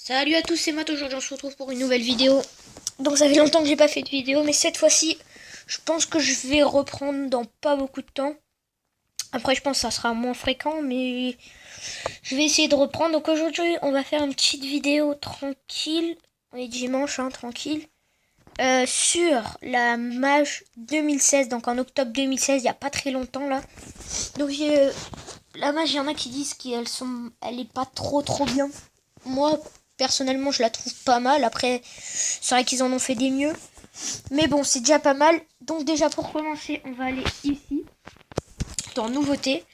Salut à tous, c'est Matt. Aujourd'hui on se retrouve pour une nouvelle vidéo. Donc ça fait longtemps que j'ai pas fait de vidéo, mais cette fois-ci je pense que je vais reprendre dans pas beaucoup de temps. Après je pense que ça sera moins fréquent, mais je vais essayer de reprendre. Donc aujourd'hui on va faire une petite vidéo tranquille. On est dimanche, tranquille. Sur la Mage 2016, donc en octobre 2016, il n'y a pas très longtemps là. Donc la Mage, il y en a qui disent elle est pas trop bien. Moi personnellement je la trouve pas mal. Après c'est vrai qu'ils en ont fait des mieux, mais bon c'est déjà pas mal. Donc déjà pour commencer on va aller ici dans nouveautés,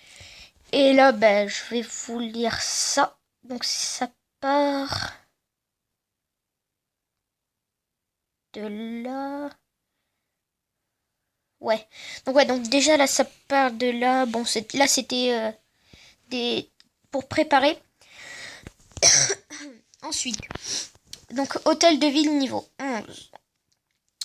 et là je vais vous lire ça. Donc ça part de là. Ouais. Donc déjà là ça part de là. Bon là c'était des pour préparer. Ensuite, donc hôtel de ville niveau 11.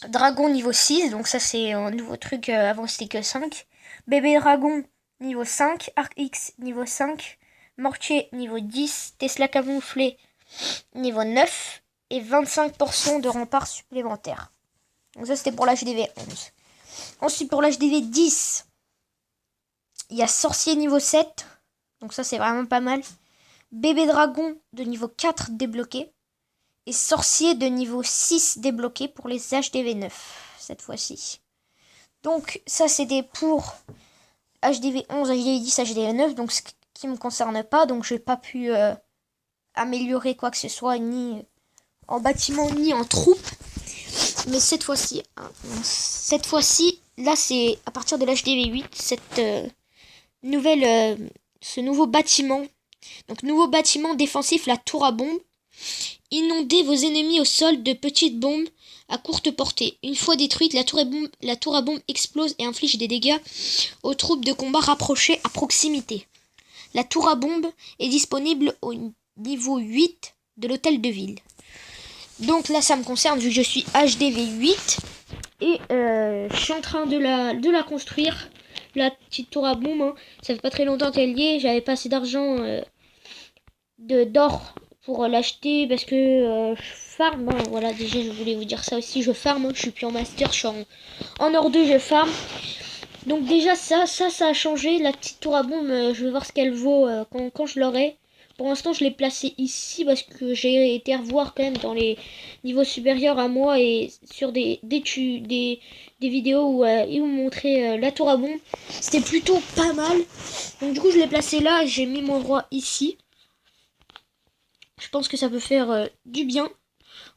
Dragon niveau 6, donc ça c'est un nouveau truc, avant c'était que 5. Bébé dragon niveau 5, Arc X niveau 5, Mortier niveau 10, Tesla camouflé niveau 9 et 25% de rempart supplémentaires. Donc ça c'était pour l'HDV 11. Ensuite pour l'HDV 10, il y a Sorcier niveau 7, donc ça c'est vraiment pas mal. Bébé dragon de niveau 4 débloqué. Et sorcier de niveau 6 débloqué pour les HDV 9 cette fois-ci. Donc ça c'était pour HDV 11, HDV 10, HDV 9, donc ce qui me concerne pas, donc j'ai pas pu améliorer quoi que ce soit, ni en bâtiment ni en troupe. Mais cette fois-ci, là c'est à partir de l'HDV 8, ce nouveau bâtiment. Donc nouveau bâtiment défensif, la tour à bombe. Inondez vos ennemis au sol de petites bombes à courte portée. Une fois détruite, la tour à bombe explose et inflige des dégâts aux troupes de combat rapprochées à proximité. La tour à bombe est disponible au niveau 8 de l'hôtel de ville. Donc là ça me concerne vu que je suis HDV 8 et je suis en train de la construire. La petite tour à bombe, ça fait pas très longtemps qu'elle y est. J'avais pas assez d'argent d'or pour l'acheter parce que je farm. Voilà, déjà je voulais vous dire ça aussi, je farm. Je suis plus en master, je suis en or 2, je farm. Donc déjà ça a changé. La petite tour à bombe, je vais voir ce qu'elle vaut quand je l'aurai. Pour l'instant je l'ai placée ici parce que j'ai été revoir quand même dans les niveaux supérieurs à moi et sur des vidéos où ils m'ont montré la tour à bombe. C'était plutôt pas mal. Donc du coup je l'ai placée là et j'ai mis mon roi ici. Je pense que ça peut faire du bien.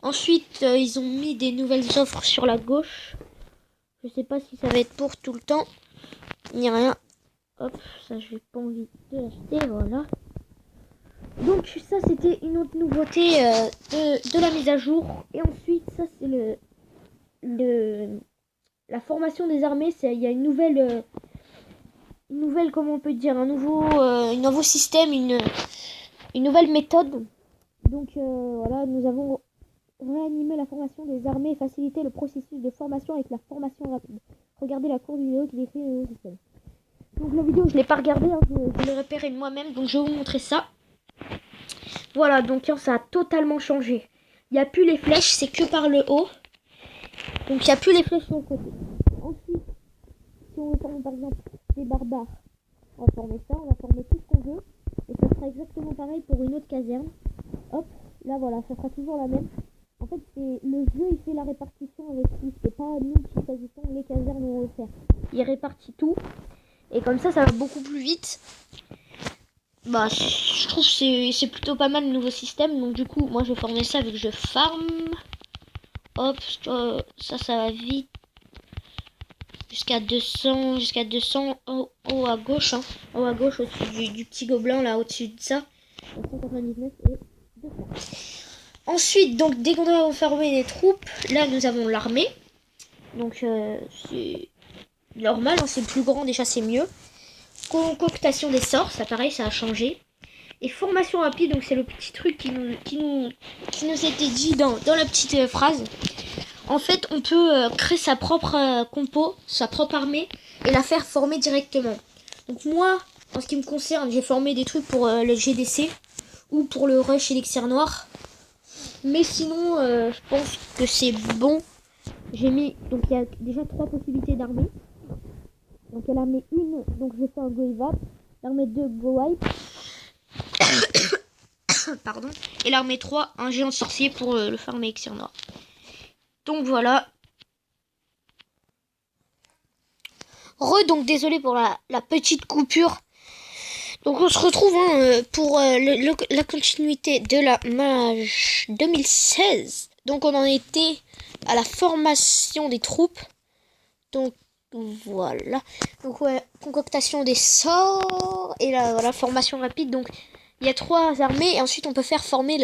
Ensuite, ils ont mis des nouvelles offres sur la gauche. Je sais pas si ça va être pour tout le temps, ni rien. Hop, ça j'ai pas envie de l'acheter, voilà. Donc ça c'était une autre nouveauté de la mise à jour. Et ensuite, ça c'est la formation des armées. Il y a une nouvelle, comment on peut dire, un nouveau système, une nouvelle méthode. Donc voilà, nous avons réanimé la formation des armées et facilité le processus de formation avec la formation rapide. Regardez la courte vidéo qui décrit le nouveau système. Donc la vidéo je l'ai pas regardée, je l'ai repérée de moi-même, donc je vais vous montrer ça. Voilà, donc ça a totalement changé. Il n'y a plus les flèches, c'est que par le haut. Donc il n'y a plus les flèches sur le côté. Ensuite, si on veut former par exemple des barbares, on va former ça, on va former tout ce qu'on veut. Et ça sera exactement pareil pour une autre caserne. Hop, là voilà, ça sera toujours la même. En fait, c'est le jeu, il fait la répartition avec tout. C'est pas nous qui choisissons les casernes où on veut faire. Il répartit tout. Et comme ça va beaucoup plus vite. Je trouve que c'est plutôt pas mal le nouveau système. Donc du coup, moi je vais former ça vu que je farm. Hop, ça va vite. Jusqu'à 200 en haut à gauche. En haut à gauche, au-dessus du petit gobelin, là, au-dessus de ça. 199 et 200. Ensuite, donc dès qu'on a formé les troupes, là nous avons l'armée. Donc c'est normal, c'est plus grand, déjà c'est mieux. Concoctation des sorts, ça pareil, ça a changé. Et formation rapide, donc c'est le petit truc qui nous était dit dans la petite phrase. En fait, on peut créer sa propre compo, sa propre armée et la faire former directement. Donc moi, en ce qui me concerne, j'ai formé des trucs pour le GDC ou pour le rush élixir noir. Mais sinon, je pense que c'est bon. J'ai mis, donc il y a déjà 3 possibilités d'armée. Donc il y a l'armée 1, donc je vais faire un Go Evap. L'armée 2, Go Wipe. Pardon. Et l'armée 3, un géant sorcier pour le farmer Elixir Noir. Donc voilà. Donc désolé pour la petite coupure. Donc on se retrouve pour la continuité de la mage 2016. Donc on en était à la formation des troupes. Donc voilà. Donc ouais, concoctation des sorts et la formation rapide. Donc il y a 3 armées et ensuite on peut faire former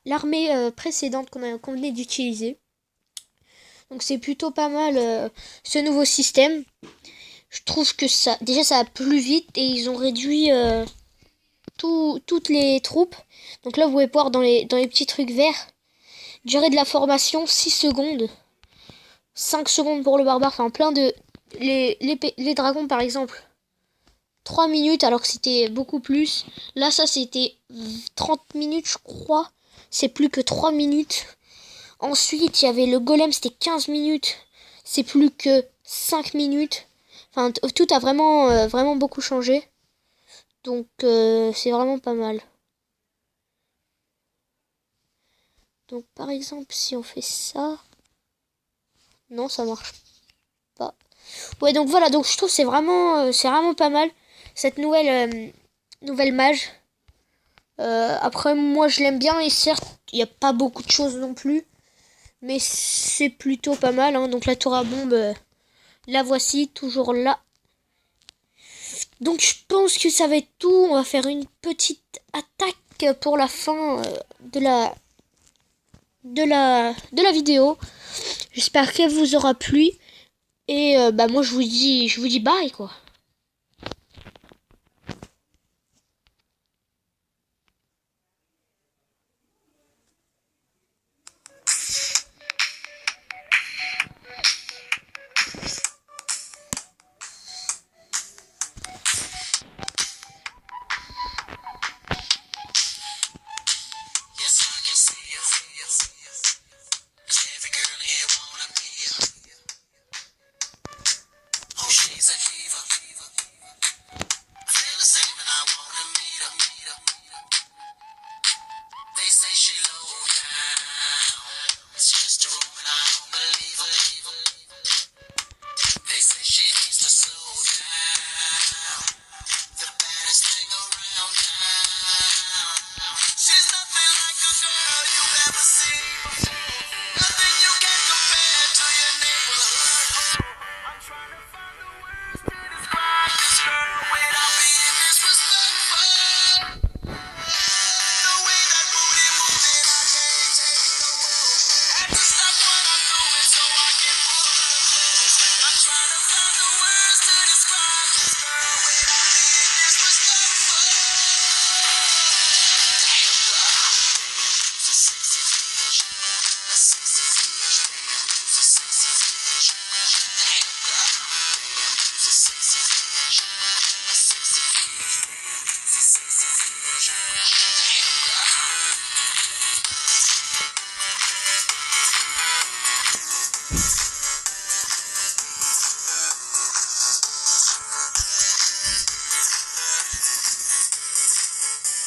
l'armée précédente qu'on venait d'utiliser. Donc c'est plutôt pas mal ce nouveau système. Je trouve que ça va plus vite et ils ont réduit toutes les troupes. Donc là vous pouvez voir dans les petits trucs verts. Durée de la formation 6 secondes. 5 secondes pour le barbare. Enfin plein de... Les dragons par exemple 3 minutes alors que c'était beaucoup plus. Là ça c'était 30 minutes je crois. C'est plus que 3 minutes. Ensuite il y avait le golem, c'était 15 minutes. C'est plus que 5 minutes. Enfin tout a vraiment beaucoup changé. Donc c'est vraiment pas mal. Donc par exemple si on fait ça. Non ça marche pas. Ouais donc voilà, donc je trouve c'est vraiment pas mal. Cette nouvelle mage. Après moi je l'aime bien et certes il n'y a pas beaucoup de choses non plus. Mais c'est plutôt pas mal. Hein. Donc la tour à bombe, la voici toujours là. Donc je pense que ça va être tout. On va faire une petite attaque pour la fin de la vidéo. J'espère qu'elle vous aura plu. Et moi je vous dis bye quoi.